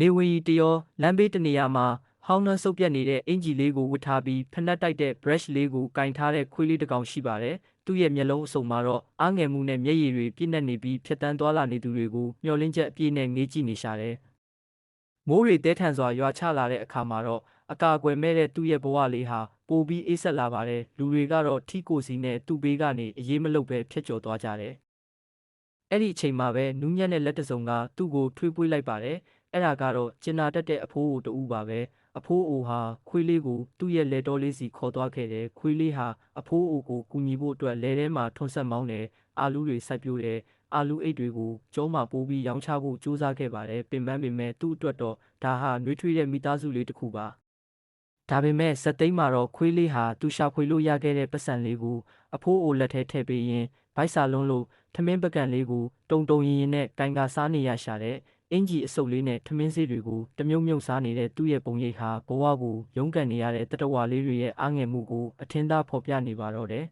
နေဝီတရောလမ်းဘေးတနေရာမှာဟောင်းနှန်းဆုပ်ပြတ်နေတဲ့အင်ဂျီလေးကိုဝတ်ထားပြီးဖက်နှက်တိုက်တဲ့ brush လေးကိုကင်ထားတဲ့ခွေးလေးတစ်ကောင်ရှိပါတယ်။သူ့ရဲ့မျက်လုံးအစုံမှာတော့အားငယ်မှုနဲ့မျက်ရည်တွေပြည့်နှက်နေပြီးဖြတ်တန်းသွားလာနေသူတွေကိုမျှော်လင့်ချက်အပြည့်နဲ့ငေးကြည့်နေရှာတယ်။မိုးတွေတဲထန်စွာရွာချလာတဲ့အခါမှာတော့အကာအကွယ်မဲ့တဲ့သူ့ရဲ့ဘဝလေးဟာပိုပြီးအေးဆက်လာပါတယ်။လူတွေကတော့ထီကိုစီနဲ့သူ့ဘေးကနေအေးမလုပ်ပဲဖြတ်ကျော်သွားကြတယ်။အဲ့ဒီအချိန်မှာပဲနူးညံ့တဲ့လက်တစုံကသူ့ကိုထွေးပွေးလိုက်ပါတယ်။အဲ့ဒါကတော့ကျင်နာတတ်တဲ့အဖိုးအိုတူပါပဲ။အဖိုးအိုဟာခွေးလေးကိုသူ့ရဲ့လက်တော်လေးစီခေါ်သွားခဲ့တယ်။ခွေးလေးဟာအဖိုးအိုကိုကူညီဖို့အတွက်လဲထဲမှာထွန်းဆက်မောင်းတယ်။အာလူးတွေစိုက်ပျိုးတယ်။အာလူးအိတ်တွေကိုကျုံးမှာပိုးပြီးရောင်းချဖို့ကြိုးစားခဲ့ပါတယ်။ပင်ပန်းပေမဲ့သူ့အတွက်တော့ဒါဟာနှွေးထွေးတဲ့မိသားစုလေးတစ်ခုပါ။ဒါပေမဲ့စက်သိမ်းမှာတော့ခွေးလေးဟာသူရှာဖွေလို့ရခဲ့တဲ့ပတ်စံလေးကိုအဖိုးအိုလက်ထဲထည့်ပေးရင်းဗိုက်စာလုံးလို့ထမင်းပကံလေးကိုတုံတုံရင်ရင်နဲ့တိုင်ကစားနေရရှာတဲ့အင်ကြီးအစုပ်လေးနဲ့ထမင်းစေးတွေကိုတမြုံမြုံစားနေတဲ့သူ့ရဲ့ပုံရိပ်ဟာဘဝကိုရုန်းကန်နေရတဲ့တတဝါလေးတွေရဲ့အားငယ်မှုကိုအထင်သာဖော်ပြနေပါတော့တယ်